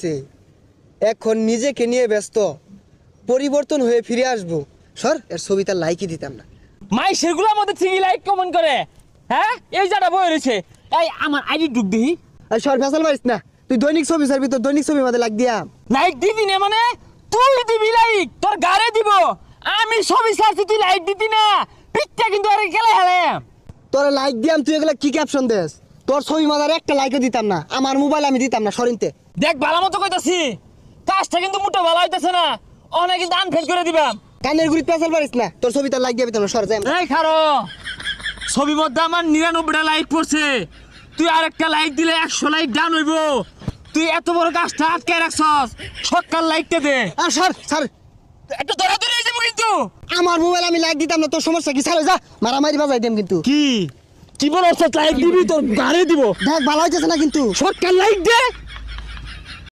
সে এখন নিজেকে নিয়ে ব্যস্ত, পরিবর্তন হয়ে ফিরে আসবো। সর, এর ছবিটা লাইকই দিতাম না। মাই সেগুলো আমাদের ঠিকই লাইক কমেন্ট করে। হ্যাঁ এই যাটা বই রয়েছে, এই আমার আইডি ঢুক দিহি। আর সর ফেসাল মারিস না, তুই দৈনিক ছবি ছাড়বি, তোর দৈনিক ছবি আমাদের লাইক দিয়া। লাইক দিবি না মানে তুই দিবি লাইক, তোর গাড়ে দিব। আমি ছবি ছাড়ছি তুই লাইক দিতি না, পিকটা কিন্তু আরে খেলে হেলে। তোর লাইক দিয়াম, তুই এগুলা কি ক্যাপশন দেস? তোর ছবি মাদার একটা লাইকও দিতাম না, আমার মোবাইল আমি দিতাম না সরিনতে। দেখ ভালো মতো কইতাছি, কাজটা কিন্তু মোটা ভালো হইতাছে না, অনেক কিন্তু আনফেল করে দিবাম। কানের গুলি পেছাল পারিস না, তোর ছবিটা লাইক দিবি না, সর যাই। এই খারো, ছবি মধ্যে আমার 99টা লাইক পড়ছে, তুই আরেকটা লাইক দিলে 100 লাইক ডাউন হইব। তুই এত বড় কাজটা আটকে রাখছস, সকাল লাইকটা দে। আর সর সর, একটু ধরাধরি হয়ে যাবো কিন্তু। আমার মোবাইল আমি লাইক দিতাম না, তোর সমস্যা কি? ছাড়ো যা, মারামারি বাজাই দিম কিন্তু। কি কি বলছ? লাইক দিবি তোর গাড়ি দিব। দেখ ভালো হইতেছে না কিন্তু। সকাল লাইক দে।